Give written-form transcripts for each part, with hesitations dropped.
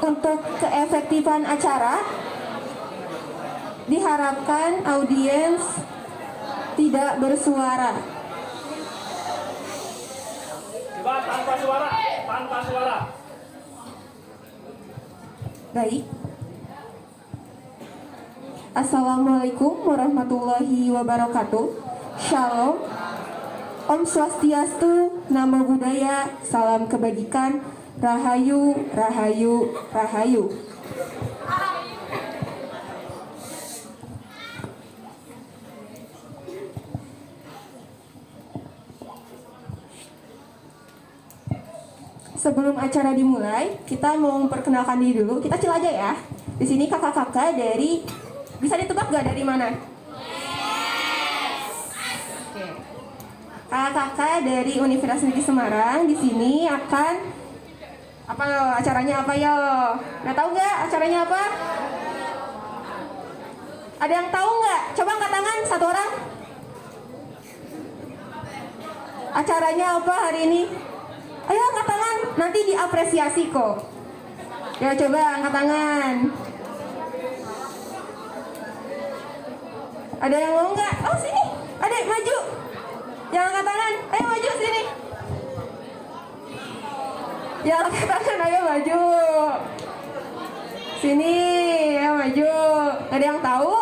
Untuk keefektifan acara, diharapkan audiens tidak bersuara. Coba tanpa suara, tanpa suara. Baik. Assalamualaikum warahmatullahi wabarakatuh. Shalom. Om Swastiastu, Namo Buddhaya, salam kebajikan, Rahayu, Rahayu, Rahayu. Sebelum acara dimulai, kita mau memperkenalkan diri dulu. Kita chill aja ya. Di sini kakak-kakak dari, bisa ditebak gak dari mana? Oke. Kakak-kakak dari Universitas Negeri Semarang di sini akan apa yo? Acaranya apa yo? Nah, tahu nggak acaranya apa? Ada yang tahu nggak? Coba angkat tangan satu orang. Acaranya apa hari ini? Ayo angkat tangan, nanti diapresiasi kok. Ya coba angkat tangan. Ada yang mau nggak? Oh sini, adek maju. Yang angkat tangan, ayo maju sini. Yang angkat tangan, ayo maju. Sini, ayo maju. Ada yang tahu?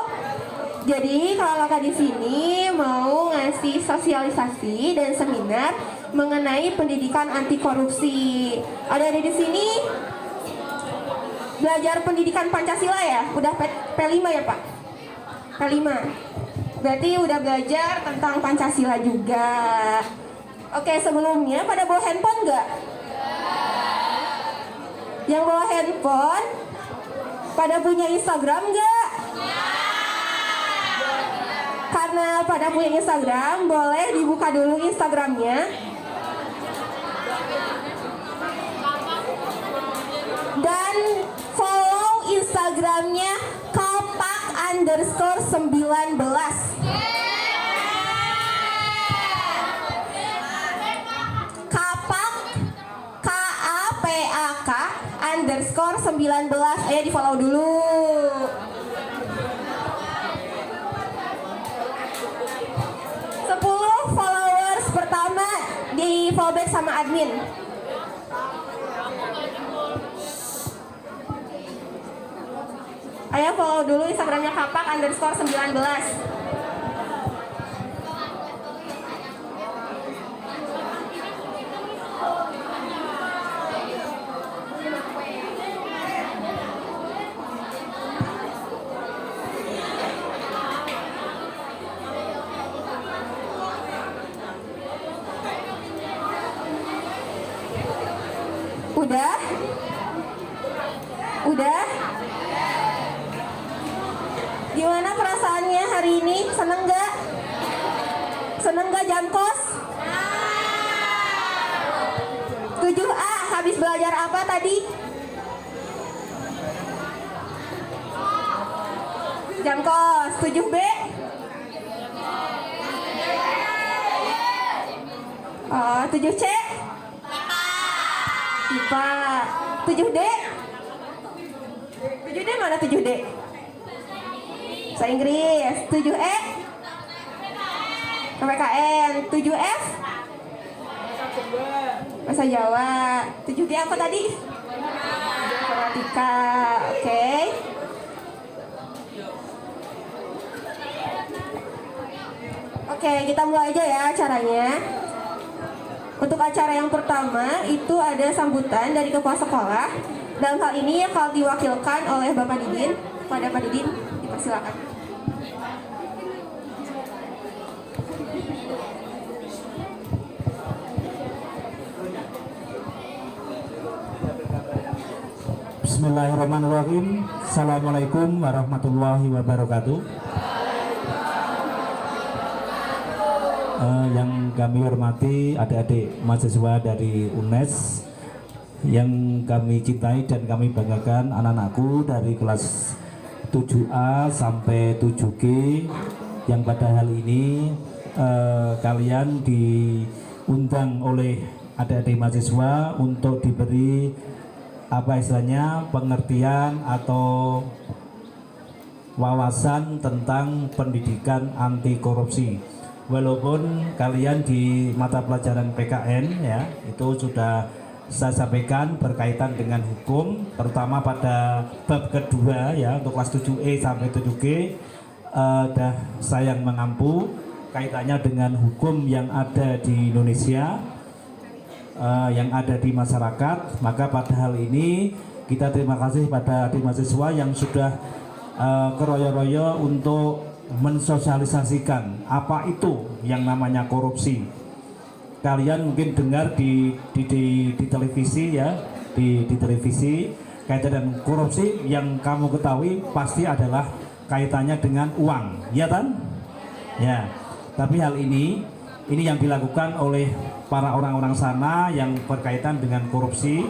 Jadi kalau kakak di sini mau ngasih sosialisasi dan seminar mengenai pendidikan anti korupsi. Ada di sini belajar pendidikan Pancasila ya? Udah P5 ya Pak? P5. Berarti udah belajar tentang Pancasila juga. Oke, sebelumnya pada bawa handphone nggak? Yang bawa handphone pada punya Instagram nggak? Karena pada punya Instagram, boleh dibuka dulu Instagramnya. Dan follow Instagramnya kapak_19. Kapak KAPAK_19. Ayo di follow dulu. Followers pertama di follow back sama admin. Ayo follow dulu Instagramnya kapak_19. Udah? Udah? Gimana perasaannya hari ini? Seneng gak? Seneng gak Jankos? 7A habis belajar apa tadi? Jankos. 7B? Oh, 7C? IPA. 7D? 7D mana 7D? Bahasa Inggris. 7E? PPKN. 7F? Bahasa Jawa. 7D apa tadi? Informatika. Oke. Oke, kita mulai aja ya acaranya. Untuk acara yang pertama itu ada sambutan dari kepala sekolah. Dalam hal ini akan diwakilkan oleh Bapak Didin. Pada Pak Didin, dipersilakan. Bismillahirrahmanirrahim. Assalamualaikum warahmatullahi wabarakatuh. Yang kami hormati adik-adik mahasiswa dari UNES, yang kami cintai dan kami banggakan, anak-anakku dari kelas 7A sampai 7G, yang pada hal ini kalian diundang oleh adik-adik mahasiswa untuk diberi apa istilahnya, pengertian atau wawasan tentang pendidikan anti korupsi. Walaupun kalian di mata pelajaran PKN ya itu sudah saya sampaikan berkaitan dengan hukum, terutama pada bab kedua ya untuk kelas 7E sampai 7G dah sayang mengampu kaitannya dengan hukum yang ada di Indonesia, yang ada di masyarakat. Maka pada hal ini kita terima kasih pada adik mahasiswa yang sudah keroyo-royo untuk mensosialisasikan apa itu yang namanya korupsi. Kalian mungkin dengar di televisi ya, di televisi kaitan dengan korupsi, yang kamu ketahui pasti adalah kaitannya dengan uang, ya kan? Ya. Tapi hal ini yang dilakukan oleh para orang-orang sana yang berkaitan dengan korupsi.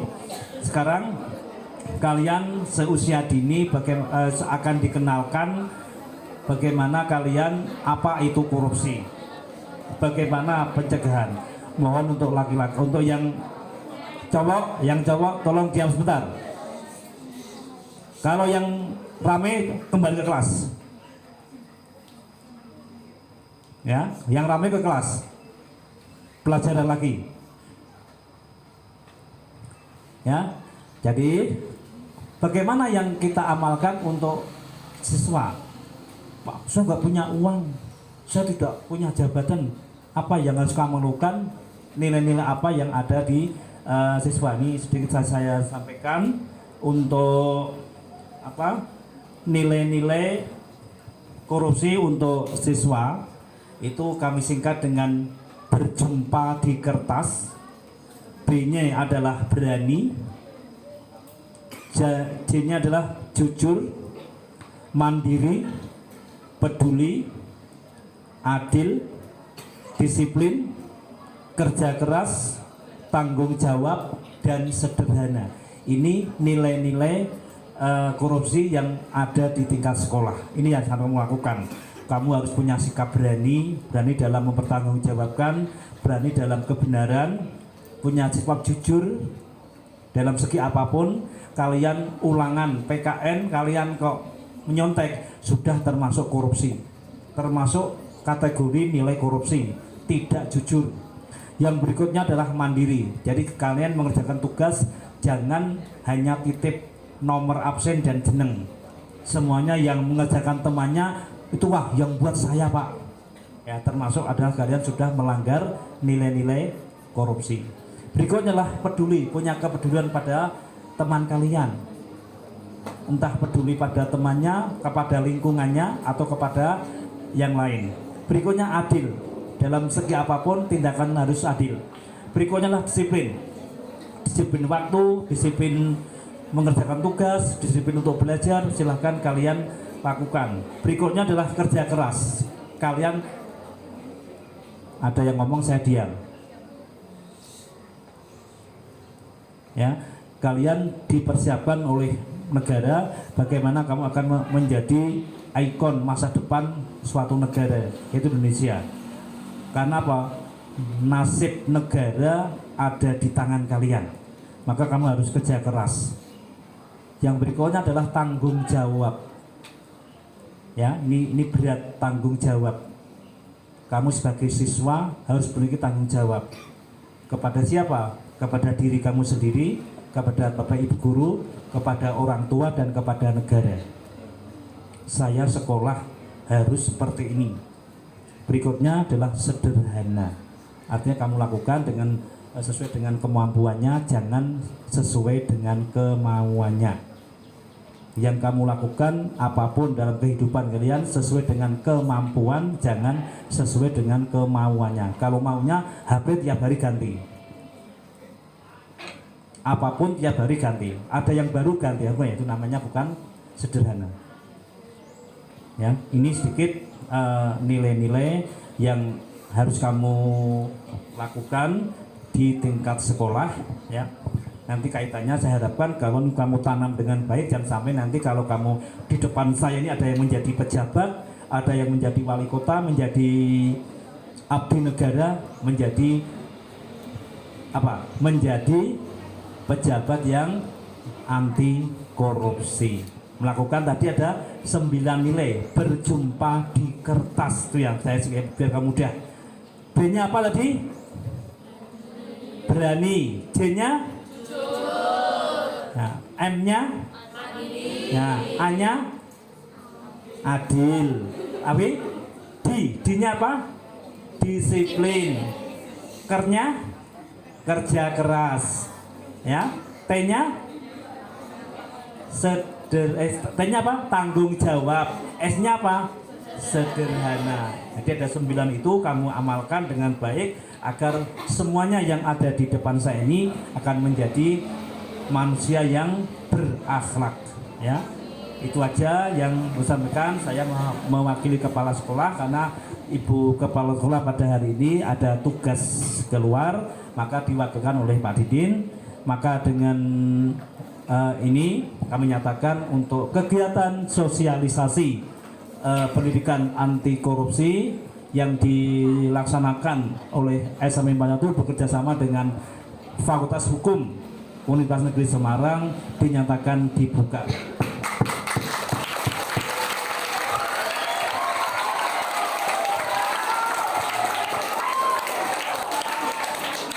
Sekarang kalian seusia dini akan dikenalkan bagaimana kalian apa itu korupsi, bagaimana pencegahan. Mohon untuk laki-laki, untuk yang cowok tolong diam sebentar. Kalau yang rame kembali ke kelas. Ya, yang rame ke kelas. Pelajaran lagi. Ya. Jadi bagaimana yang kita amalkan untuk siswa? Pak, saya nggak punya uang, saya tidak punya jabatan. Apa yang harus kamu lakukan? Nilai-nilai apa yang ada di siswa ini sedikit saya sampaikan untuk apa? Nilai-nilai korupsi untuk siswa itu kami singkat dengan berjumpa di kertas. B-nya adalah berani, J-nya adalah jujur, mandiri, peduli, adil, disiplin, kerja keras, tanggung jawab, dan sederhana. Ini nilai-nilai korupsi yang ada di tingkat sekolah. Ini yang kamu lakukan. Kamu harus punya sikap berani dalam mempertanggungjawabkan, berani dalam kebenaran, punya sifat jujur dalam segi apapun. Kalian ulangan PKN, kalian kok menyontek, sudah termasuk korupsi, termasuk kategori nilai korupsi, tidak jujur. Yang berikutnya adalah mandiri. Jadi kalian mengerjakan tugas jangan hanya titip nomor absen dan jeneng. Semuanya yang mengerjakan temannya itu wah yang buat saya Pak. Ya, termasuk adalah kalian sudah melanggar nilai-nilai korupsi. Berikutnya adalah peduli, punya kepedulian pada teman kalian. Entah peduli pada temannya, kepada lingkungannya, atau kepada yang lain. Berikutnya adil. Dalam segi apapun tindakan harus adil. Berikutnya adalah disiplin. Disiplin waktu, disiplin mengerjakan tugas, disiplin untuk belajar, silahkan kalian lakukan. Berikutnya adalah kerja keras. Kalian ada yang ngomong saya diam. Ya, kalian dipersiapkan oleh negara bagaimana kamu akan menjadi ikon masa depan suatu negara, yaitu Indonesia. Karena apa? Nasib negara ada di tangan kalian. Maka kamu harus kerja keras. Yang berikutnya adalah tanggung jawab. Ya, ini berat, tanggung jawab. Kamu sebagai siswa harus memiliki tanggung jawab. Kepada siapa? Kepada diri kamu sendiri, kepada Bapak Ibu guru, kepada orang tua, dan kepada negara. Saya sekolah harus seperti ini. Berikutnya adalah sederhana. Artinya kamu lakukan dengan sesuai dengan kemampuannya, jangan sesuai dengan kemauannya. Yang kamu lakukan apapun dalam kehidupan kalian sesuai dengan kemampuan, jangan sesuai dengan kemauannya. Kalau maunya HP tiap hari ganti, apapun tiap hari ganti, ada yang baru ganti apa ya, itu namanya bukan sederhana. Ya, ini sedikit nilai-nilai yang harus kamu lakukan di tingkat sekolah ya. Nanti kaitannya saya harapkan kalau kamu tanam dengan baik, jangan sampai nanti kalau kamu di depan saya ini ada yang menjadi pejabat, ada yang menjadi wali kota, menjadi abdi negara, menjadi apa? Menjadi pejabat yang anti korupsi. Melakukan tadi ada 9 nilai, berjumpa di kertas itu yang saya biar kamu mudah. B-nya apa tadi? Berani. J-nya? Nah, M-nya? Nah, A-nya? Adil. Abi? D-nya apa? Disiplin. Kernya? Kerja keras. Ya. T-nya? T-nya apa? Tanggung jawab. S-nya apa? Sederhana. Jadi ada 9 itu kamu amalkan dengan baik agar semuanya yang ada di depan saya ini akan menjadi manusia yang berakhlak. Ya. Itu aja yang saya sampaikan. Saya mewakili kepala sekolah karena Ibu Kepala Sekolah pada hari ini ada tugas keluar, maka diwakilkan oleh Pak Didin. Maka dengan ini kami nyatakan untuk kegiatan sosialisasi pendidikan anti korupsi yang dilaksanakan oleh SMM Banyatu bekerjasama dengan Fakultas Hukum Universitas Negeri Semarang dinyatakan dibuka.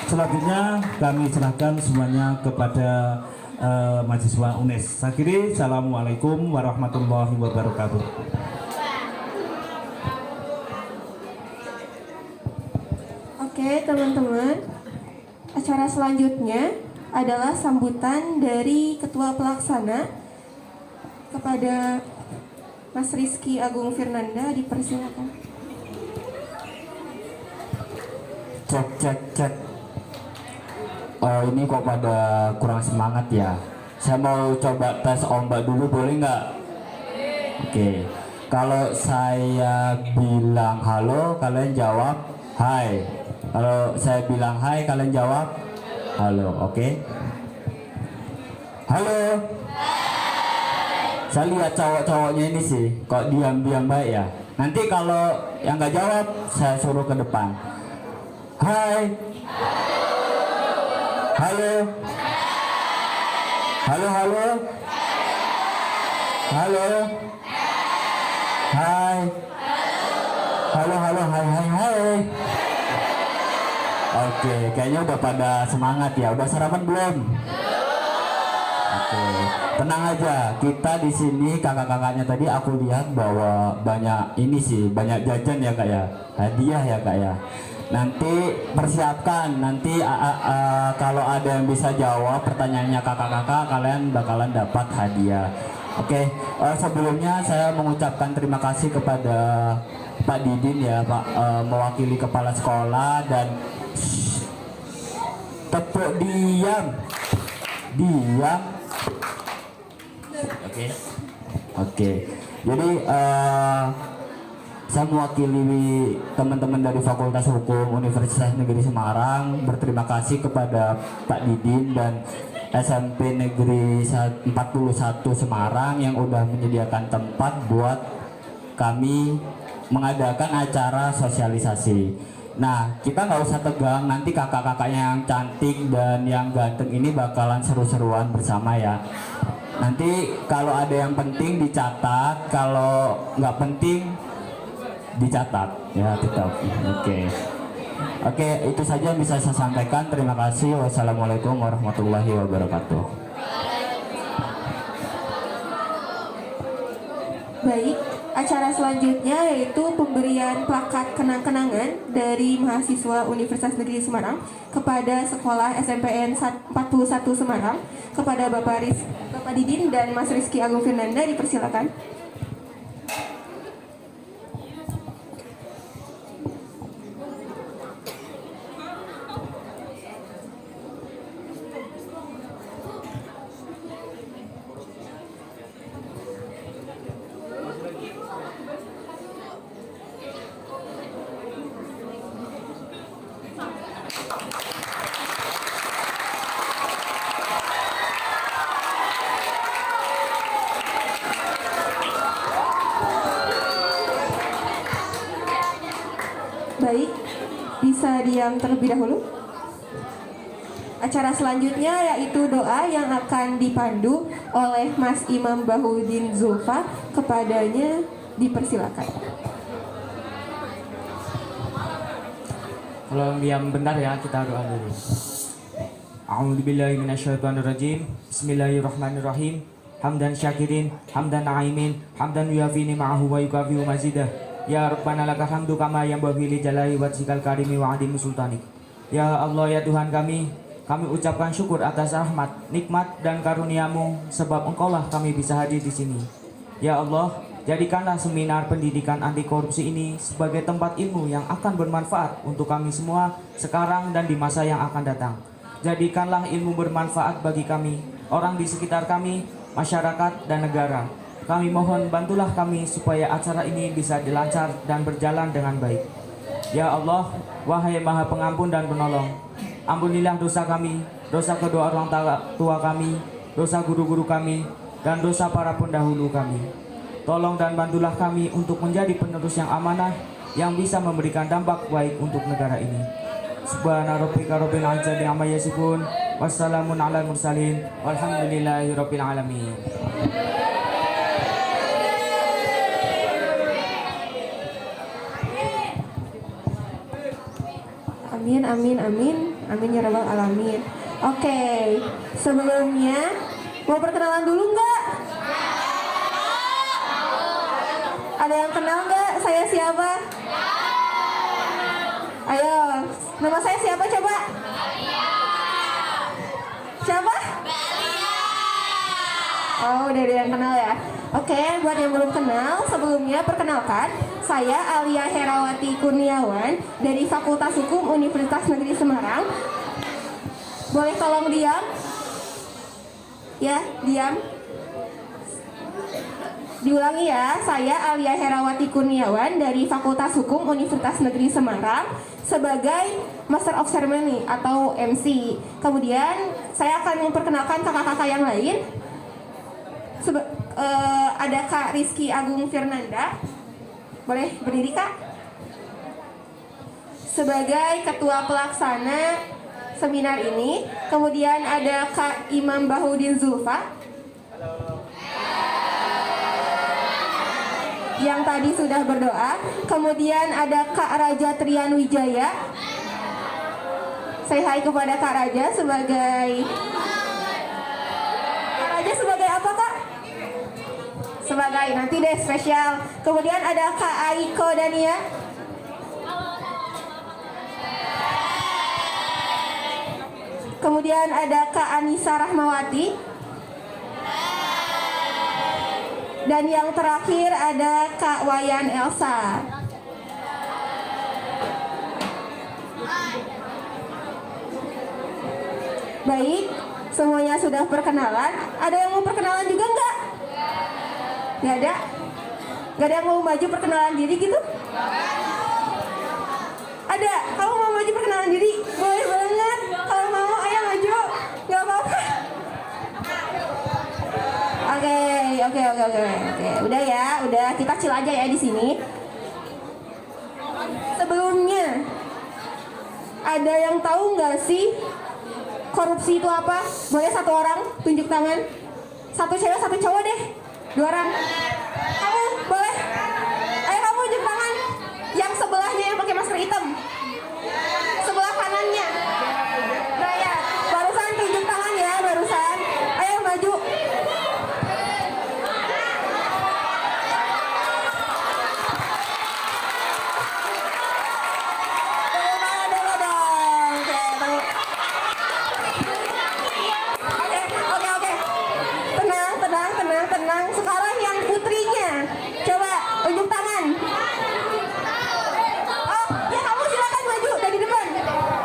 Selanjutnya kami serahkan semuanya kepada mahasiswa UNES. Akhiri, assalamualaikum warahmatullahi wabarakatuh. Oke teman-teman, acara selanjutnya adalah sambutan dari Ketua Pelaksana kepada Mas Rizky Agung Firnanda, dipersilakan. Cek. Ini kok pada kurang semangat ya. Saya mau coba tes ombak dulu, boleh nggak? Oke. Kalau saya bilang halo, kalian jawab hai. Kalau saya bilang hai, kalian jawab halo. Oke. Halo. Saya lihat cowok-cowoknya ini sih, kok diam-diam baik ya. Nanti kalau yang nggak jawab, saya suruh ke depan. Hai. Halo. Halo. Halo. Hai. Halo. Hai. Oke, kayaknya udah pada semangat ya. Udah sarapan belum? Oke, tenang aja. Kita di sini kakak-kakaknya tadi aku lihat bahwa banyak ini sih, banyak jajan ya kak ya, hadiah ya kak ya. Nanti persiapkan, nanti kalau ada yang bisa jawab pertanyaannya kakak-kakak, kalian bakalan dapat hadiah. Oke, sebelumnya saya mengucapkan terima kasih kepada Pak Didin ya Pak, mewakili kepala sekolah dan tepuk diam. Oke. Jadi saya mewakili teman-teman dari Fakultas Hukum Universitas Negeri Semarang berterima kasih kepada Pak Didin dan SMP Negeri 41 Semarang yang udah menyediakan tempat buat kami mengadakan acara sosialisasi. Nah, kita nggak usah tegang, nanti kakak-kakaknya yang cantik dan yang ganteng ini bakalan seru-seruan bersama ya. Nanti kalau ada yang penting dicatat, kalau nggak penting dicatat ya tetap. Oke, itu saja yang bisa saya sampaikan. Terima kasih. Wassalamualaikum warahmatullahi wabarakatuh. Baik, acara selanjutnya yaitu pemberian plakat kenang-kenangan dari mahasiswa Universitas Negeri Semarang kepada Sekolah SMPN 41 Semarang kepada Bapak Didin dan Mas Rizky Agung Firnanda, dipersilakan. Baik, bisa diam terlebih dahulu. acara selanjutnya yaitu doa yang akan dipandu oleh Mas Imam Bahudin Zulfa. Kepadanya dipersilakan. Kalau diam bentar ya, kita doa dulu. A'udzubillahi minasyaitonirrajim. Bismillahirrahmanirrahim. Hamdan syakirin, hamdan na'imin, hamdan yuafi ma'ahu wa yukafiu mazidah. Ya Rabbana lakal hamdu kama yanbaghi li jalali wajhikal karimi wa 'azimi sultanik. Ya Allah, ya Tuhan kami ucapkan syukur atas rahmat, nikmat dan karunia-Mu, sebab Engkaulah kami bisa hadir di sini. Ya Allah, jadikanlah seminar pendidikan anti korupsi ini sebagai tempat ilmu yang akan bermanfaat untuk kami semua sekarang dan di masa yang akan datang. Jadikanlah ilmu bermanfaat bagi kami, orang di sekitar kami, masyarakat dan negara. Kami mohon bantulah kami supaya acara ini bisa dilancar dan berjalan dengan baik. Ya Allah, wahai Maha Pengampun dan Penolong, ampunilah dosa kami, dosa kedua orang tua kami, dosa guru-guru kami, dan dosa para pendahulu kami. Tolong dan bantulah kami untuk menjadi penerus yang amanah, yang bisa memberikan dampak baik untuk negara ini. Subhana rabbika rabbil izzati amma yasifun, wassalamun alal mursalin, walhamdulillahi rabbil alamin. Amin, amin, amin, amin ya rabbal alamin. Oke, sebelumnya mau perkenalan dulu nggak? Ada yang kenal nggak? Saya siapa? Ayo, nama saya siapa coba? Siapa? Oh, udah ada yang kenal ya. Oke, buat yang belum kenal, sebelumnya perkenalkan, saya Alia Herawati Kurniawan dari Fakultas Hukum Universitas Negeri Semarang. Boleh tolong diam? Ya, diam. Diulangi ya, saya Alia Herawati Kurniawan dari Fakultas Hukum Universitas Negeri Semarang sebagai Master of Ceremony atau MC. Kemudian saya akan memperkenalkan kakak-kakak yang lain. Ada Kak Rizky Agung Firnanda. Boleh berdiri Kak? Sebagai ketua pelaksana seminar ini. Kemudian ada Kak Imam Bahudin Zulfa yang tadi sudah berdoa. Kemudian ada Kak Raja Trian Wijaya. Say hi kepada Kak Raja sebagai apa Kak? Sebagai nanti deh spesial. Kemudian ada Kak Aiko Dania. Kemudian ada Kak Anissa Rahmawati. Dan yang terakhir ada Kak Wayan Elsa. Baik, semuanya sudah perkenalan. Ada yang mau perkenalan juga enggak? Nggak ada? Nggak ada yang mau maju perkenalan diri gitu? Ada? Kamu mau maju perkenalan diri? Boleh banget. Kalau mau, ayo maju. Nggak apa-apa. Oke. Udah ya, udah kita chill aja ya di sini. Sebelumnya, ada yang tahu nggak sih korupsi itu apa? Boleh satu orang tunjuk tangan. Satu cewek, satu cowok deh. 2 orang. Kamu boleh? Ayo kamu tunjuk tangan. Yang sebelahnya yang pakai masker hitam. Sebelah kanannya. Nah ya, barusan tunjuk tangan ya, barusan. Ayo maju. Tenang. Sekarang yang putrinya, coba tunjuk tangan. Oh, ya kamu silakan maju dari depan.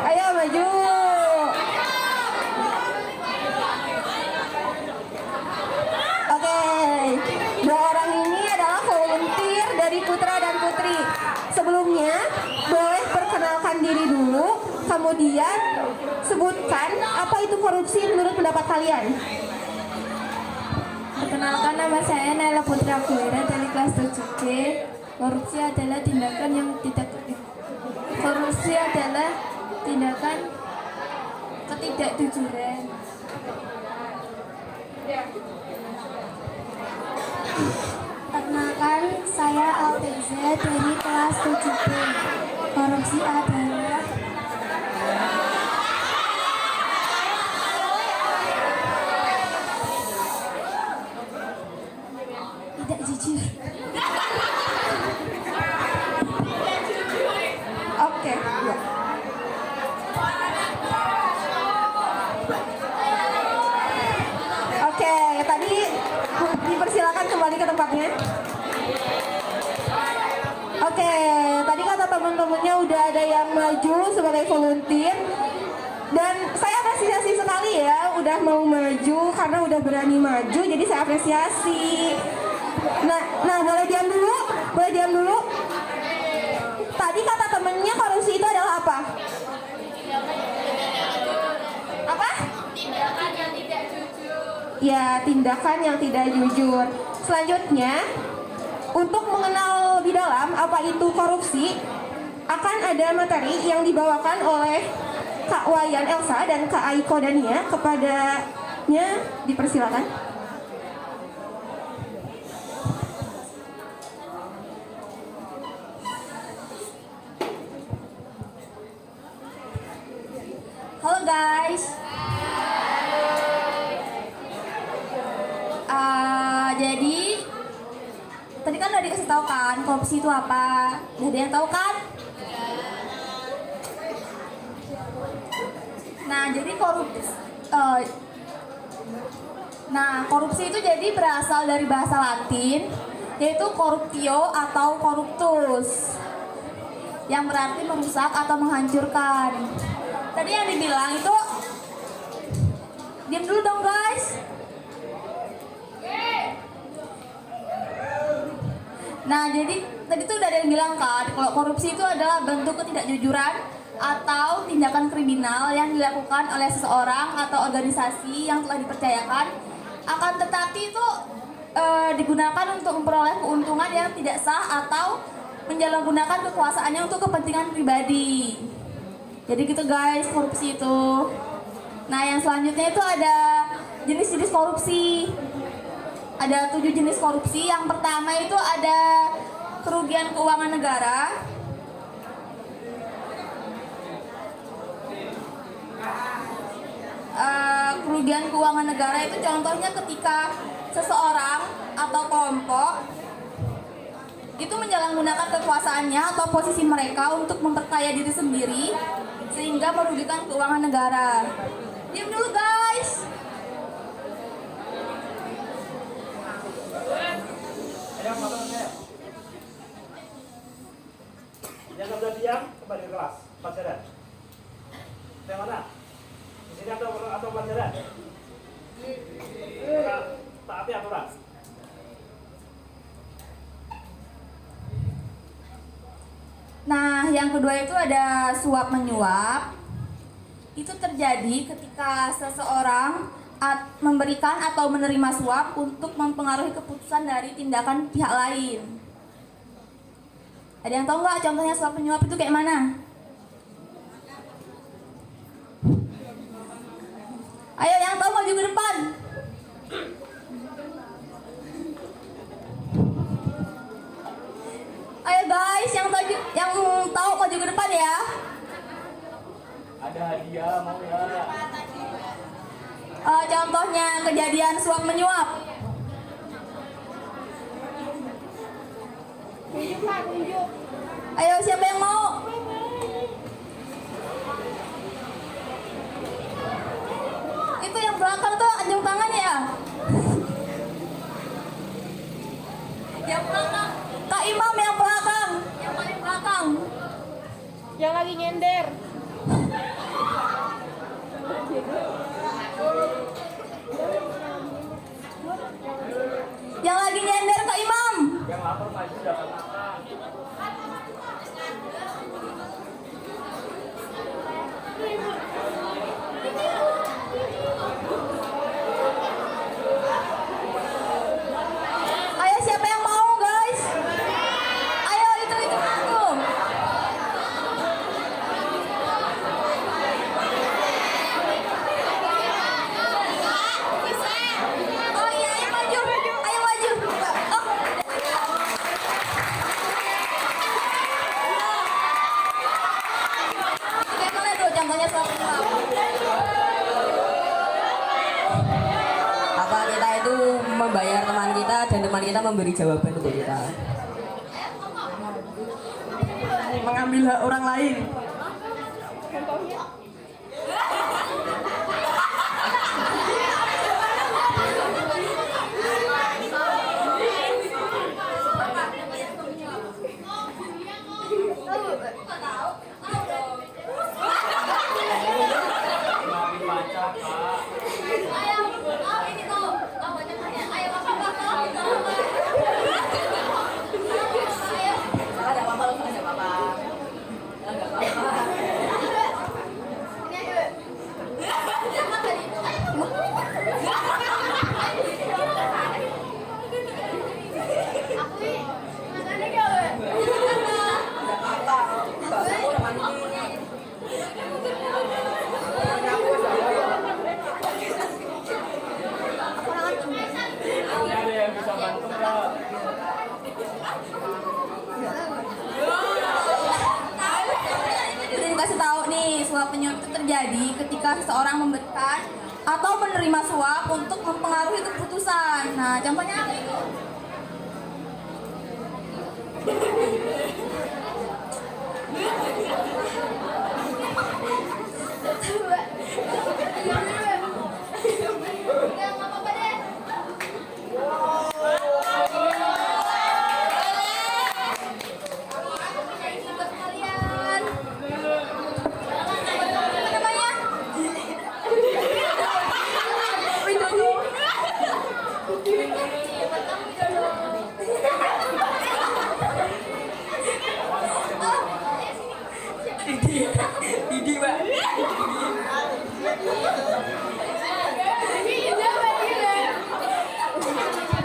Ayo maju. Oke, 2 orang ini adalah volunteer dari Putra dan Putri. Sebelumnya, boleh perkenalkan diri dulu, kemudian sebutkan apa itu korupsi menurut pendapat kalian. Perkenalkan, nama saya Naila Putra Kuwira dari kelas 7C. Korupsi adalah tindakan ketidakjujuran. Perkenalkan, saya Alteza dari kelas 7B. Korupsi adalah tidak jujur. Oke. Ya. Oke, tadi dipersilakan kembali ke tempatnya. Oke, tadi kata teman-temannya udah ada yang maju sebagai volunteer. Dan saya apresiasi sekali ya, udah mau maju karena udah berani maju, jadi saya apresiasi. Nah, boleh diam dulu, boleh diam dulu. Tadi kata temennya korupsi itu adalah apa? Apa? Tindakan yang tidak jujur. Ya, tindakan yang tidak jujur. Selanjutnya, untuk mengenal lebih dalam apa itu korupsi, akan ada materi yang dibawakan oleh Kak Wayan Elsa dan Kak Aiko Dania. Kepadanya dipersilakan. Halo guys. Jadi tadi kan udah dikasih tahu kan korupsi itu apa? Udah ada yang tahu kan? Nah, jadi korupsi itu jadi berasal dari bahasa Latin, yaitu corruptio atau corruptus, yang berarti merusak atau menghancurkan. Tadi yang dibilang itu, diam dulu dong guys. Nah, jadi tadi tuh udah ada yang bilang kan, kalau korupsi itu adalah bentuk ketidakjujuran atau tindakan kriminal yang dilakukan oleh seseorang atau organisasi yang telah dipercayakan, akan tetapi itu digunakan untuk memperoleh keuntungan yang tidak sah atau menyalahgunakan kekuasaannya untuk kepentingan pribadi. Jadi gitu guys, korupsi itu. Nah, yang selanjutnya itu ada jenis-jenis korupsi. Ada 7 jenis korupsi. Yang pertama itu ada kerugian keuangan negara. Kerugian keuangan negara itu contohnya ketika seseorang atau kelompok itu menyalahgunakan kekuasaannya atau posisi mereka untuk memperkaya diri sendiri sehingga merugikan keuangan negara. Diam dulu guys. Yang sudah diam kembali ke kelas pelajaran. Yang mana? Di sini atau pelajaran? Maka taati aturan. Nah, yang kedua itu ada suap menyuap. Itu terjadi ketika seseorang memberikan atau menerima suap untuk mempengaruhi keputusan dari tindakan pihak lain. Ada yang tahu nggak contohnya suap menyuap itu kayak mana? Ayo yang tahu maju ke depan. Ayo guys, yang tahu maju ke depan ya. Ada hadiah mau ya? Contohnya kejadian suap menyuap. Ayo siapa yang mau? Itu yang belakang tuh anjung tangan ya. Yang belakang, Kak Imam yang belakang, yang paling belakang. Yang lagi nyender. Yang lagi nyender Kak Imam. Yang lapar maju dapat makan. Ayo siapa yang mau guys? Ayo itu aku. dan teman kita memberi jawaban untuk kita. Mengambil hak orang lain. Kasih tahu nih, suap penyuap itu terjadi ketika seseorang memberikan atau menerima suap untuk mempengaruhi keputusan. Nah, contohnya apa itu?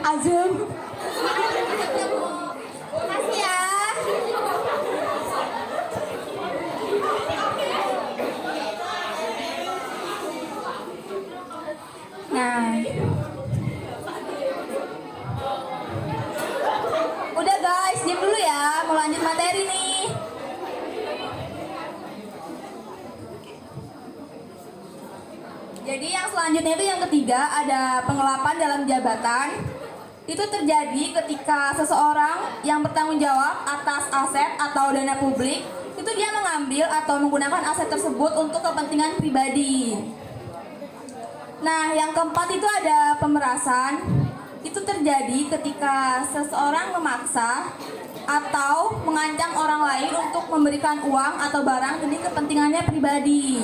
Azam. Makasih ya. Nah. Udah guys, diam dulu ya. Mau lanjut materi nih. Jadi yang selanjutnya itu yang ketiga, ada pengelapan dalam jabatan. Itu terjadi ketika seseorang yang bertanggung jawab atas aset atau dana publik itu dia mengambil atau menggunakan aset tersebut untuk kepentingan pribadi. Nah, yang keempat itu ada pemerasan. Itu terjadi ketika seseorang memaksa atau mengancam orang lain untuk memberikan uang atau barang demi kepentingannya pribadi.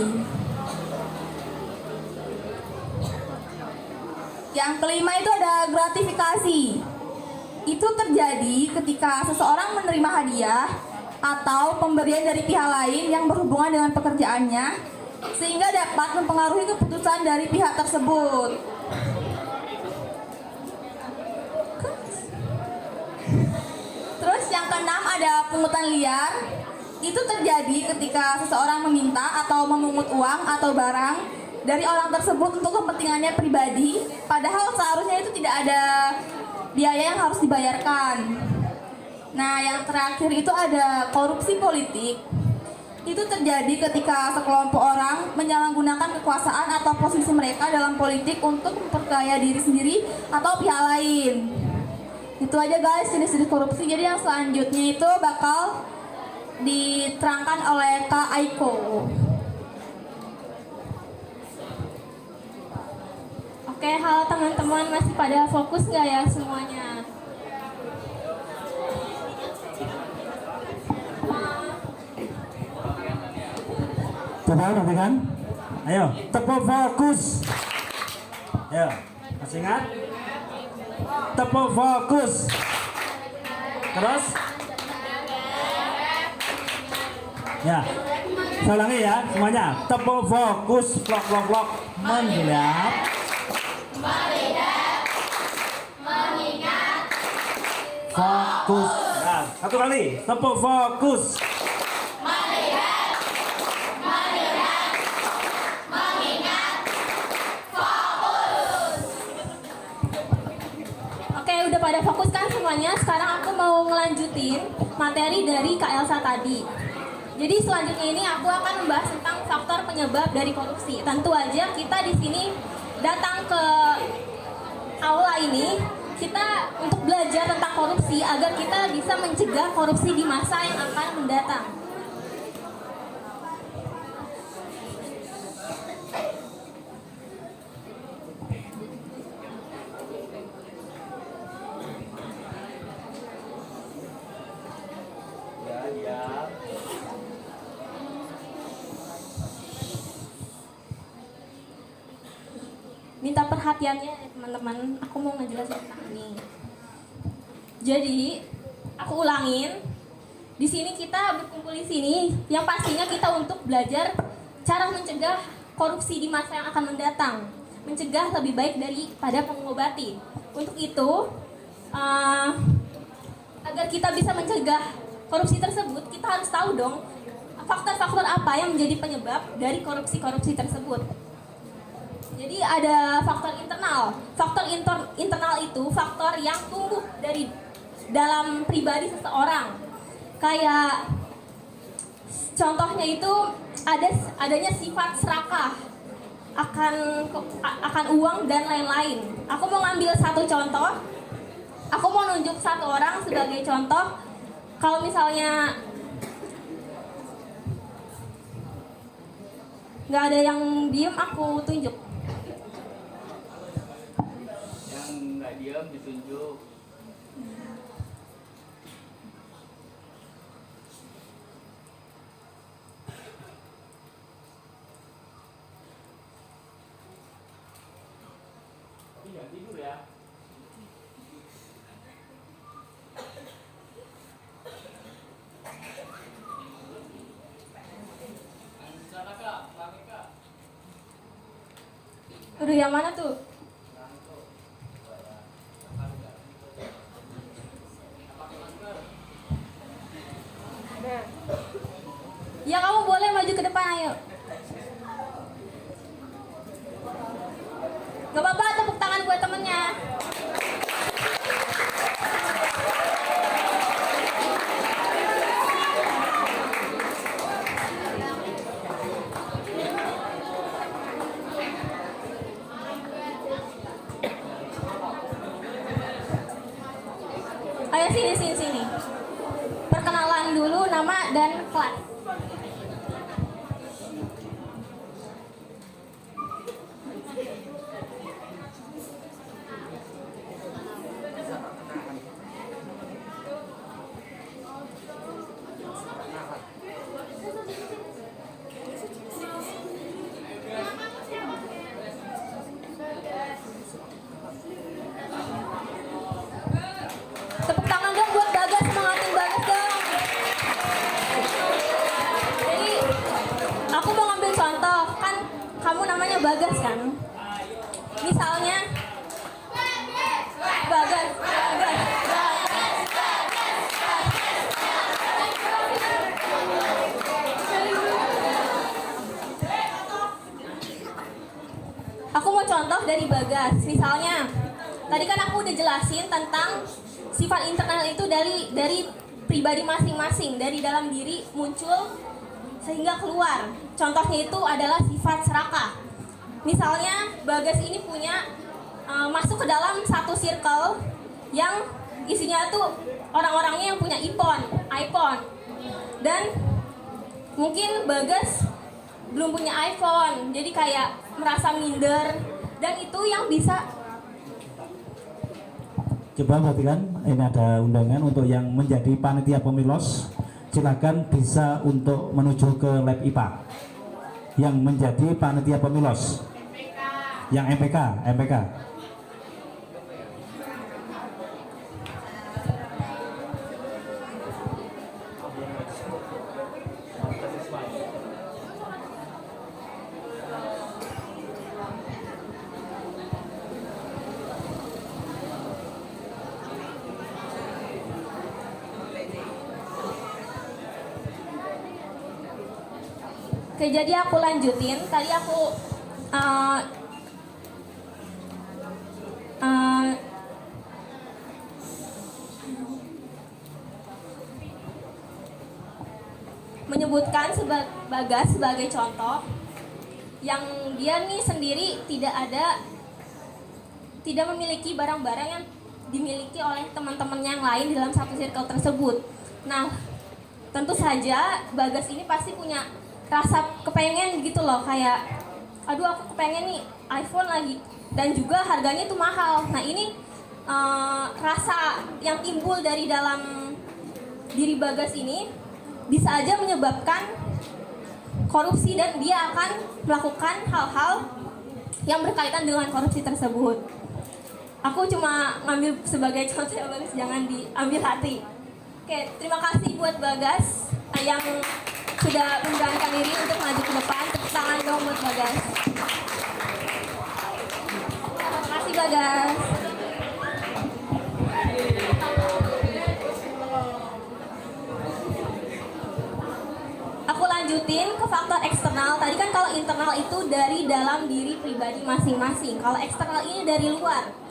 Yang kelima itu ada gratifikasi. Itu terjadi ketika seseorang menerima hadiah atau pemberian dari pihak lain yang berhubungan dengan pekerjaannya sehingga dapat mempengaruhi keputusan dari pihak tersebut. Terus yang keenam ada pungutan liar. Itu terjadi ketika seseorang meminta atau memungut uang atau barang dari orang tersebut untuk kepentingannya pribadi, padahal seharusnya itu tidak ada biaya yang harus dibayarkan. Nah, yang terakhir itu ada korupsi politik. Itu terjadi ketika sekelompok orang menyalahgunakan kekuasaan atau posisi mereka dalam politik untuk memperkaya diri sendiri atau pihak lain. Itu aja guys jenis-jenis korupsi. Jadi yang selanjutnya itu bakal diterangkan oleh Kak Aiko. Oke, halo teman-teman, masih pada fokus nggak ya semuanya? Coba nanti kan? Ayo, tepuk fokus. Ayo, masih ingat? Tepuk fokus. Terus? Ya, saya ulangi ya semuanya. Tepuk fokus, vlog, vlog, vlog. Menjawab. Fokus. Nah, satu kali. Tepuk fokus. Oke, udah pada fokus kan semuanya? Sekarang aku mau ngelanjutin materi dari Kak Elsa tadi. Jadi selanjutnya ini aku akan membahas tentang faktor penyebab dari korupsi. Tentu aja kita di sini datang ke aula ini kita untuk belajar tentang korupsi agar kita bisa mencegah korupsi di masa yang akan mendatang. Minta perhatiannya ya, teman-teman, aku mau ngejelasin tentang ini. Jadi, aku ulangin. Di sini kita berkumpul di sini, yang pastinya kita untuk belajar cara mencegah korupsi di masa yang akan mendatang. Mencegah lebih baik daripada mengobati. Untuk itu, agar kita bisa mencegah korupsi tersebut, kita harus tahu dong faktor-faktor apa yang menjadi penyebab dari korupsi-korupsi tersebut. Jadi ada faktor internal. Faktor internal itu faktor yang tumbuh dari dalam pribadi seseorang. Kayak contohnya itu adanya sifat serakah akan uang dan lain-lain. Aku mau ngambil satu contoh. Aku mau nunjuk satu orang sebagai contoh. Kalau misalnya nggak ada yang diem, aku tunjuk. Nggak diam ditunjuk. Iya, tidur ya. Udah yang mana tuh? Ya kamu boleh maju ke depan, ayo. Gak apa-apa, tepuk tangan buat temennya. Ayo sini. Perkenalan dulu nama dan kelas. Tepuk tangan dong buat Bagas, semangatin Bagas dong. Jadi aku mau ngambil contoh, kan kamu namanya Bagas kan? Misalnya Bagas. Aku mau contoh dari Bagas. Misalnya, tadi kan aku udah jelasin tentang sifat internal itu dari pribadi masing-masing, dari dalam diri muncul sehingga keluar. Contohnya itu adalah sifat serakah. Misalnya Bagas ini punya masuk ke dalam satu circle yang isinya tuh orang-orangnya yang punya iPhone. Dan mungkin Bagas belum punya iPhone, jadi kayak merasa minder, dan itu yang bisa. Coba perhatikan, ini ada undangan untuk yang menjadi panitia pemilos. Silakan bisa untuk menuju ke lab IPA. Yang menjadi panitia pemilos. Yang MPK. Oke, jadi aku lanjutin. Tadi aku menyebutkan Bagas sebagai contoh yang dia nih sendiri tidak memiliki barang-barang yang dimiliki oleh teman-teman yang lain di dalam satu circle tersebut. Nah, tentu saja Bagas ini pasti punya rasa kepengen gitu loh, kayak aduh aku kepengen nih iPhone lagi, dan juga harganya itu mahal. Nah ini rasa yang timbul dari dalam diri Bagas ini bisa aja menyebabkan korupsi, dan dia akan melakukan hal-hal yang berkaitan dengan korupsi tersebut. Aku cuma ngambil sebagai contoh ya Bagas, jangan diambil hati. Oke, terima kasih buat Bagas yang sudah memberanikan diri untuk maju ke depan. Tepuk tangan dong buat Bagas. Terima kasih Bagas. Aku lanjutin ke faktor eksternal. Tadi kan kalau internal itu dari dalam diri pribadi masing-masing. Kalau eksternal ini dari luar.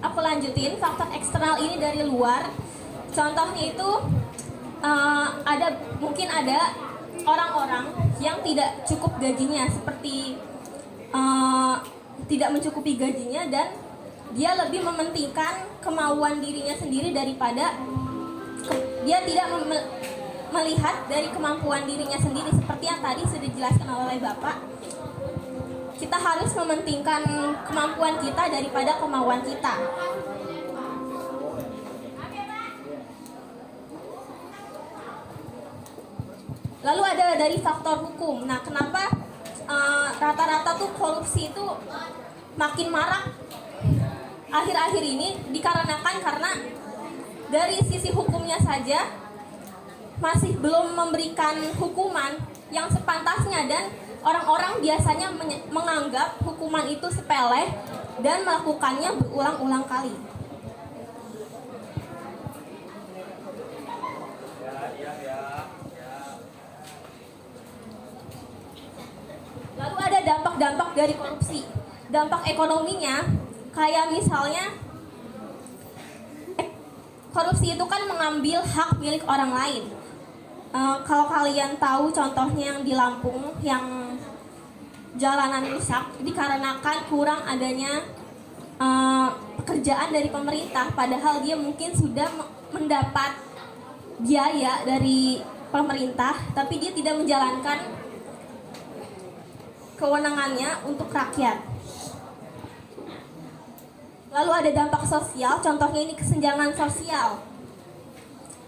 Aku lanjutin, faktor eksternal ini dari luar. Contohnya itu mungkin ada orang-orang yang tidak cukup gajinya, seperti tidak mencukupi gajinya, dan dia lebih mementingkan kemauan dirinya sendiri daripada dia tidak melihat dari kemampuan dirinya sendiri. Seperti yang tadi sudah dijelaskan oleh Bapak, kita harus mementingkan kemampuan kita daripada kemauan kita. Lalu ada dari faktor hukum. Nah, kenapa rata-rata tuh korupsi itu makin marak akhir-akhir ini? Dikarenakan karena dari sisi hukumnya saja masih belum memberikan hukuman yang sepantasnya, dan orang-orang biasanya menganggap hukuman itu sepele dan melakukannya berulang-ulang kali. Lalu ada dampak-dampak dari korupsi. Dampak ekonominya, kayak misalnya korupsi itu kan mengambil hak milik orang lain. Kalau kalian tahu contohnya yang di Lampung, yang jalanan rusak dikarenakan kurang adanya pekerjaan dari pemerintah, padahal dia mungkin sudah mendapat biaya dari pemerintah, tapi dia tidak menjalankan kewenangannya untuk rakyat. Lalu ada dampak sosial, contohnya ini kesenjangan sosial.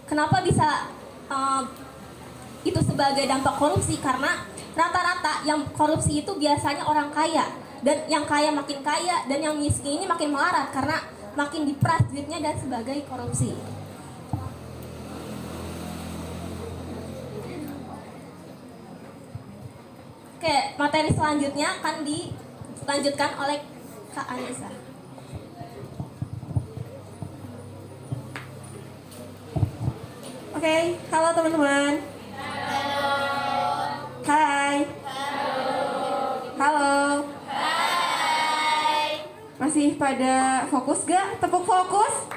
Kenapa bisa itu sebagai dampak korupsi? Karena rata-rata yang korupsi itu biasanya orang kaya, dan yang kaya makin kaya, dan yang miskin ini makin melarat karena makin diperas duitnya dan sebagai korupsi. Oke, materi selanjutnya akan dilanjutkan oleh Kak Anissa. Oke, halo teman-teman. Hai. Halo. Masih pada fokus gak? Tepuk fokus.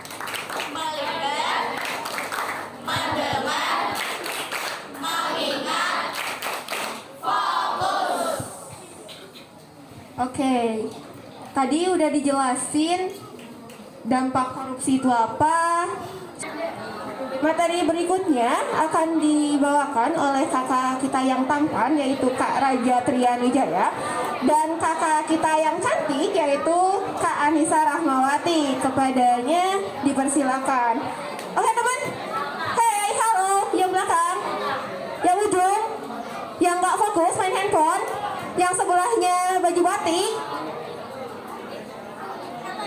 Oke, tadi udah dijelasin dampak korupsi itu apa. Materi berikutnya akan dibawakan oleh kakak kita yang tampan, yaitu Kak Raja Trianwijaya, dan kakak kita yang cantik, yaitu Kak Anissa Rahmawati. Kepadanya dipersilakan. Oke teman, hey, halo, yang belakang, yang ujung, yang gak fokus main handphone, yang sebelahnya baju batik.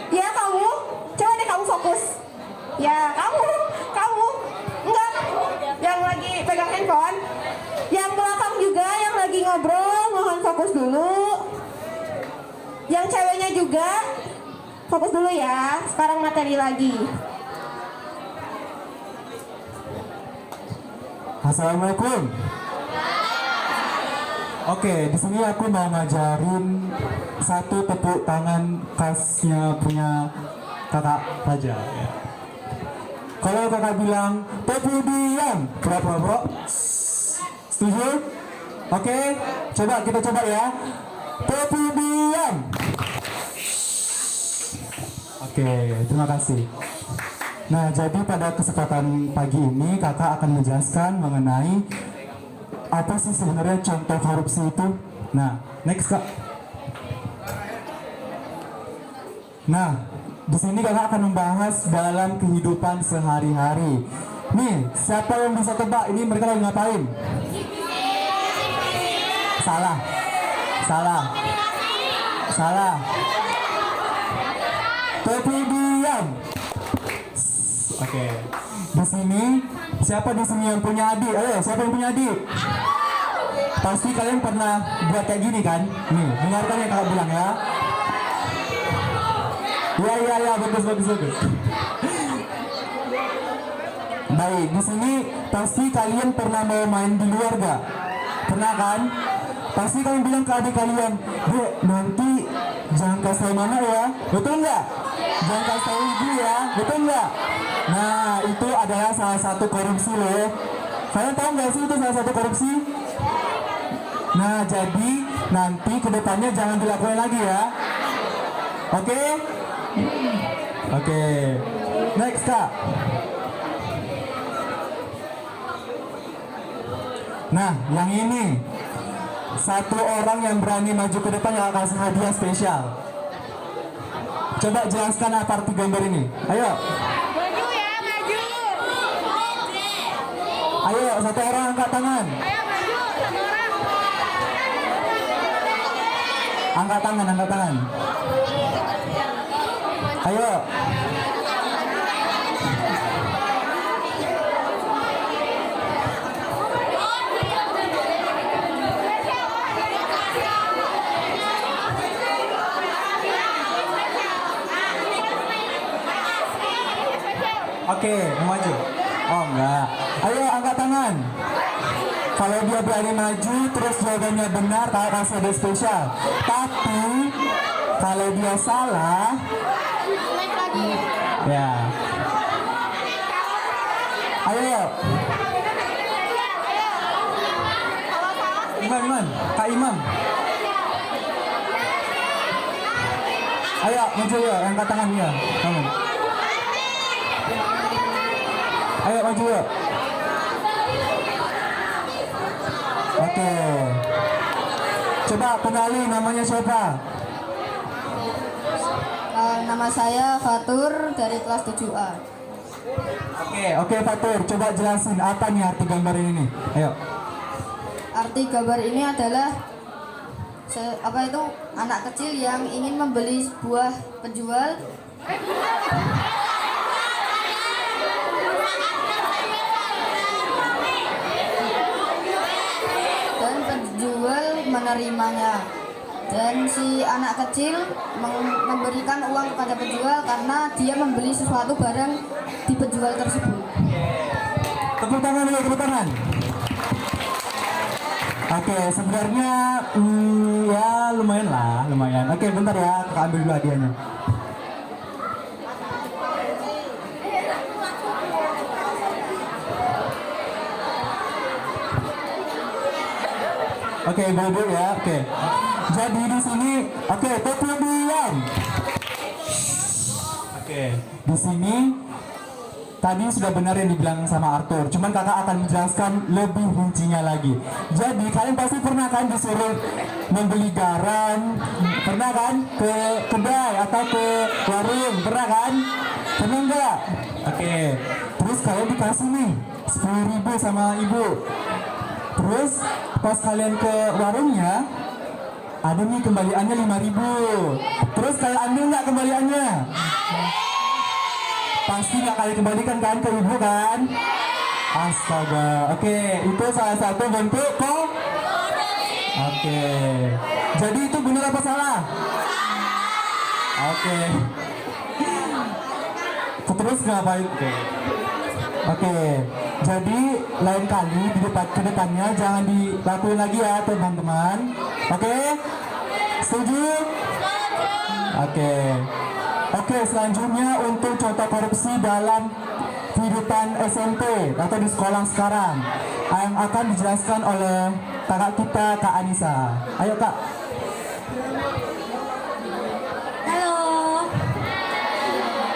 Ya kamu, coba deh kamu fokus. Ya kamu, enggak, yang lagi pegang handphone. Yang belakang juga yang lagi ngobrol, mohon fokus dulu. Yang ceweknya juga, fokus dulu ya. Sekarang materi lagi. Assalamualaikum. Oke, di sini aku mau ngajarin satu tepuk tangan khasnya punya kakak Raja. Ya. Kalau kakak bilang tepuk diam, berapa bro? Setuju? Oke, kita coba ya. Tepuk diam. Oke, terima kasih. Nah, jadi pada kesempatan pagi ini kakak akan menjelaskan mengenai apa sih sebenarnya contoh korupsi itu. Nah, next kak. Nah, di sini kakak akan membahas dalam kehidupan sehari-hari. Nih, siapa yang bisa tebak ini mereka lagi ngapain? Salah. Tepuk diam. Oke. Di sini siapa di sini yang punya adik? Ayo, siapa yang punya adik? Pasti kalian pernah buat kayak gini kan? Nih, dengarkan yang kakak bilang ya. Ya, bagus. Baik, di sini pasti kalian pernah mau main di luar gak? Pernah kan? Pasti kalian bilang ke adik kalian, "Dek, nanti jangan kasih tahu mama ya." Betul nggak? Jangan kasih tahu ibu ya. Betul nggak? Nah, itu adalah salah satu korupsi loh. Kalian tahu nggak sih itu salah satu korupsi? Nah, jadi nanti kedepannya jangan dilakukan lagi ya. Oke? Oke. Next kak. Nah, yang ini satu orang yang berani maju ke depan yang akan kasih hadiah spesial. Coba jelaskan apa arti gambar ini. Ayo. Maju ya, maju. Ayo, satu orang angkat tangan. Ayo maju, satu orang. Angkat tangan. Ayo. Oke, mau maju? Oh enggak. Ayo angkat tangan. Kalau dia berani maju terus jawabannya benar, kakak kasih hadiah spesial. Tapi kalau dia salah, Naik lagi. ya. Ayo. Imam, Kak Imam. Ayo maju ya, angkat tangan ya, kamu. Ayo maju ya. Oke. Coba kenali namanya siapa? Nama saya Fatur dari kelas 7A. Oke Fatur, coba jelasin apa nih arti gambar ini nih. Ayo. Arti gambar ini adalah anak kecil yang ingin membeli sebuah penjual dan penjual menerimanya, dan si anak kecil memberikan uang kepada penjual karena dia membeli sesuatu barang di penjual tersebut. Tepuk tangan dulu, tepuk tangan. Oke, sebenarnya ya lumayan. Oke, bentar ya, kakak ambil dulu hadiahnya. Oke, bobo ya. Oke. Jadi di sini, oke, tepuk diam. Oke, di sini tadi sudah benar yang dibilang sama Arthur. Cuman kakak akan menjelaskan lebih rincinya lagi. Jadi kalian pasti pernah kan disuruh membeli garam, pernah kan ke kedai atau ke warung, pernah kan? Pernah enggak? Oke. Terus kalian dikasih nih 10.000 sama ibu. Terus pas kalian ke warungnya, ada nih kembaliannya 5.000. Terus kalian ambil nggak kembaliannya? Pasti nggak kalian kembalikan kan ke ibu kan? Astaga. Oke, itu salah satu bentuk kok. Oke. Jadi itu benar apa salah? Oke. Terus ngapain? Oke. Jadi lain kali di kedepannya jangan dilakuin lagi ya teman-teman. Oke? Setuju? Oke, selanjutnya untuk contoh korupsi dalam kehidupan SMP atau di sekolah sekarang yang akan dijelaskan oleh kakak kita, Kak Anissa. Ayo Kak. Halo.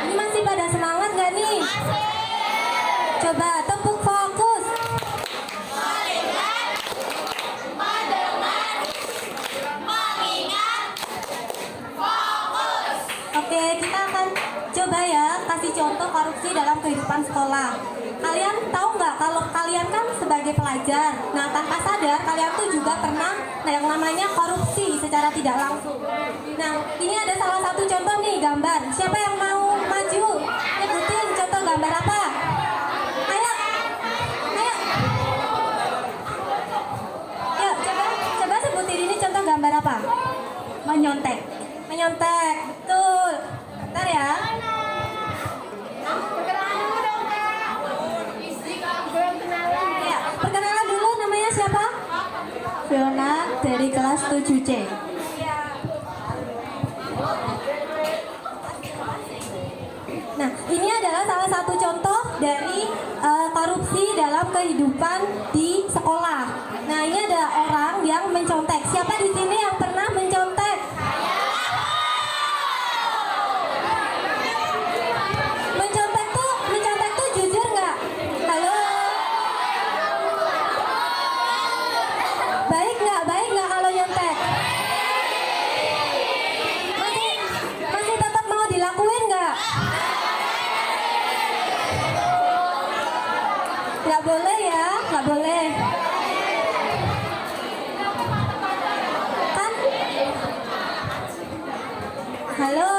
Ini masih pada semangat gak nih? Coba tepuk fokus. Oke, kita akan coba ya kasih contoh korupsi dalam kehidupan sekolah. Kalian tahu nggak kalau kalian kan sebagai pelajar, nah tanpa sadar kalian tuh juga pernah yang namanya korupsi secara tidak langsung. Nah, ini ada salah satu contoh nih gambar. Siapa yang mau maju? Nyebutin contoh gambar apa? Ayo, ayo. Yuk, coba sebutin ini contoh gambar apa? Menyontek. Menyontek, betul. Bentar ya. Ya, perkenalan dulu, namanya siapa? Fiona dari kelas 7C. Nah, ini adalah salah satu contoh dari korupsi dalam kehidupan di sekolah. Nah, ini ada orang yang mencontek. Siapa di sini yang pernah mencontek? Mencontek tuh jujur nggak? Halo. Baik nggak kalau nyontek? Masih tetap mau dilakuin nggak? Nggak boleh ya, nggak boleh. Kan? Halo.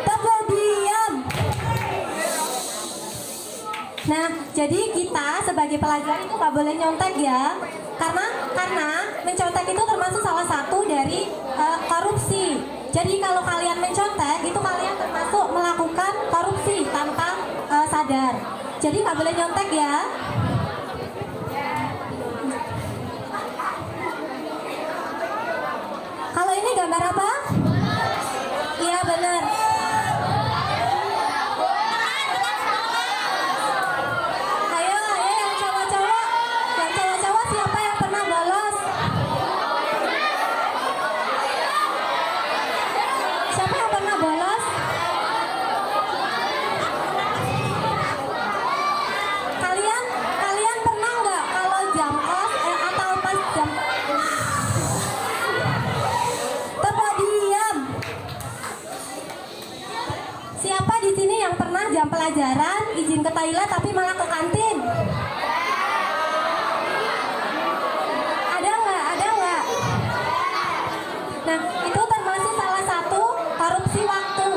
Tepuk diam. Nah, jadi kita sebagai pelajar itu nggak boleh nyontek ya, karena mencontek itu termasuk salah satu dari korupsi. Jadi kalau kalian mencontek itu kalian termasuk melakukan korupsi tanpa sadar. Jadi nggak boleh nyontek ya. Kalau ini gambar apa? Iya benar. Ayo yang cowok-cowok siapa yang pernah bolos? Siapa yang pernah bolos? Kalian pernah nggak kalau jam kos atau pas jam Tepuk diam. Siapa di sini yang pernah jam pelajaran izin ke toilet tapi malah ke kantin? Ada nggak? Nah, itu termasuk salah satu korupsi waktu.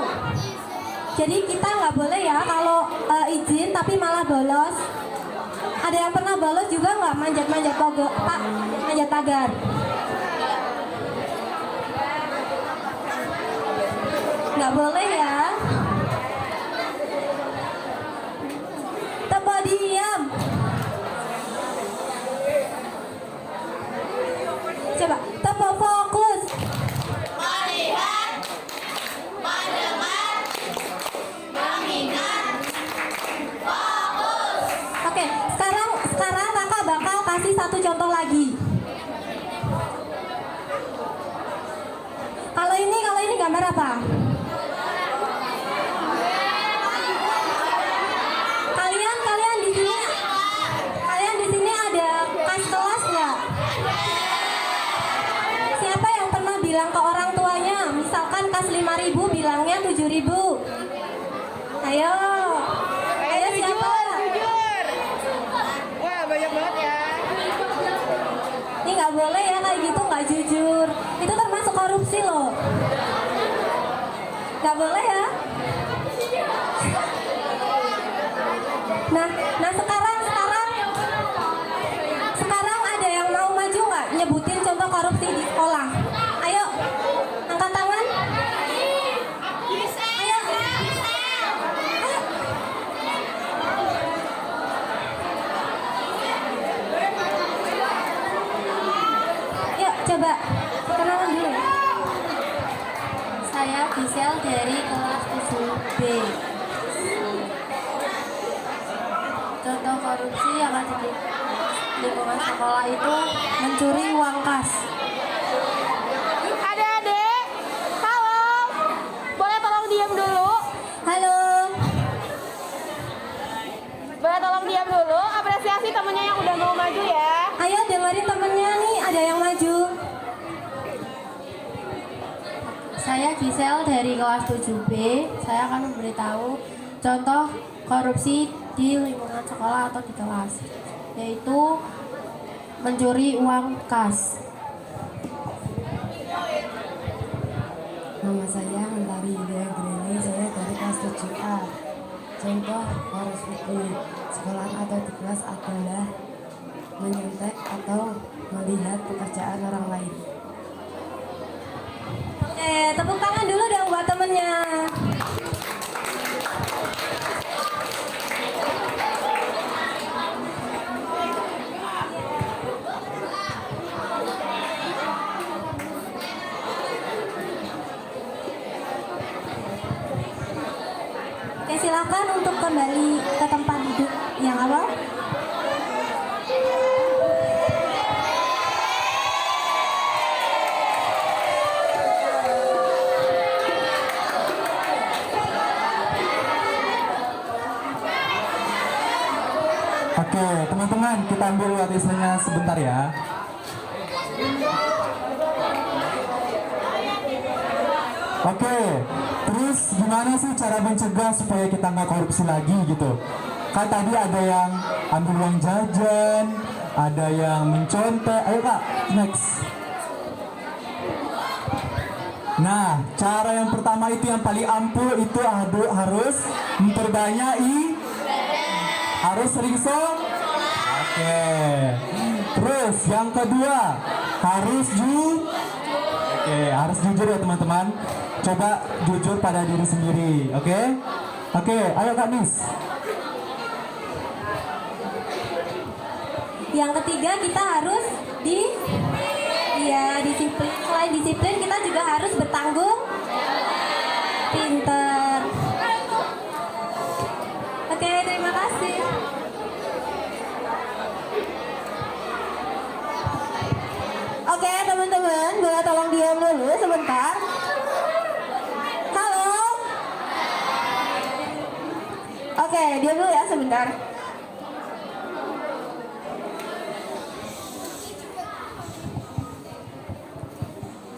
Jadi kita nggak boleh ya kalau izin tapi malah bolos. Ada yang pernah bolos juga nggak manjat-manjat pagar? Nggak boleh ya. Tepuk diam. Coba tepuk fokus. Oke, sekarang kakak bakal kasih satu contoh lagi. Kalau ini gambar apa? Kalian di sini ada kas kelas nggak? Siapa yang pernah bilang ke orang tuanya, misalkan kas 5.000 bilangnya 7.000? Ayo siapa? Wah, banyak banget ya. Ini nggak boleh ya kayak gitu, nggak jujur. Itu termasuk korupsi loh. Nggak boleh ya. Nah sekarang ada yang mau maju nggak nyebutin contoh korupsi di sekolah? Ayo, angkat tangan. Ayo. Coba kenalan dulu ya. Saya Gisel dari kelas 7B. Contoh korupsi yang ada di lingkungan sekolah itu mencuri uang kas. Adik-adik, halo. Boleh tolong diam dulu? Halo. Boleh tolong diam dulu? Apresiasi temennya yang udah mau maju ya. Ayo dengerin temennya nih, ada yang maju. Saya Gisel dari kelas 7B. Saya akan memberitahu contoh korupsi di lingkungan sekolah atau di kelas, yaitu mencuri uang kas. Nama saya Mentari Yulia Greni, saya dari kelas 7A. Contoh korupsi di sekolah atau di kelas adalah menyontek atau melihat pekerjaan orang lain. Tepuk tangan dulu dong buat temennya. Oke, silakan untuk kembali ke tempat duduk yang awal. Oke, teman-teman, kita ambil warisannya sebentar ya. Oke, terus gimana sih cara mencegah supaya kita nggak korupsi lagi gitu? Kan tadi ada yang ambil uang jajan, ada yang mencontek. Ayo kak, next. Nah, cara yang pertama itu yang paling ampuh itu harus memperbanyak harus sering Oke. Terus yang kedua harus harus jujur ya teman-teman. Coba jujur pada diri sendiri, oke? Oke, ayo Kak Nis. Yang ketiga kita harus disiplin. Selain disiplin kita juga harus bertanggung pinter. Oke, terima kasih. Oke teman-teman, boleh tolong diam dulu sebentar. Halo. Oke, diam dulu ya sebentar.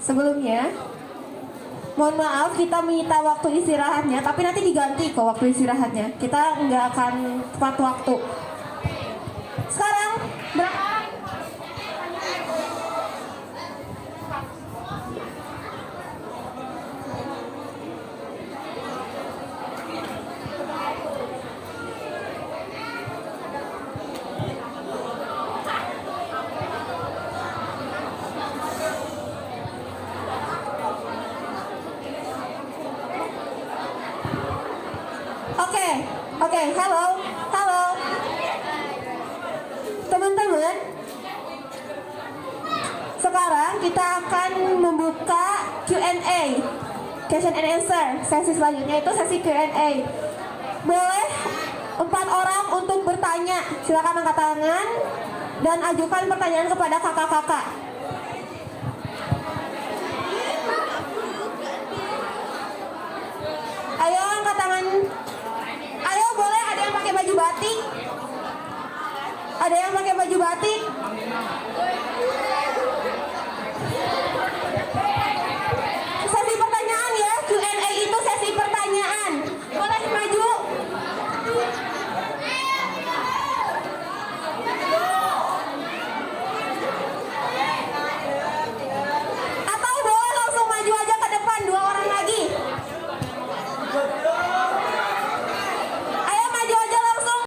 Sebelumnya, mohon maaf kita menyita waktu istirahatnya, tapi nanti diganti kok waktu istirahatnya. Kita nggak akan tepat waktu. Sekarang berapa? Oke, halo. Teman-teman, sekarang kita akan membuka Q&A, question and answer. Sesi selanjutnya itu sesi Q&A. Boleh 4 orang untuk bertanya. Silakan angkat tangan dan ajukan pertanyaan kepada kakak-kakak. Ayo angkat tangan. Ayo boleh, ada yang pakai baju batik? Ada yang pakai baju batik?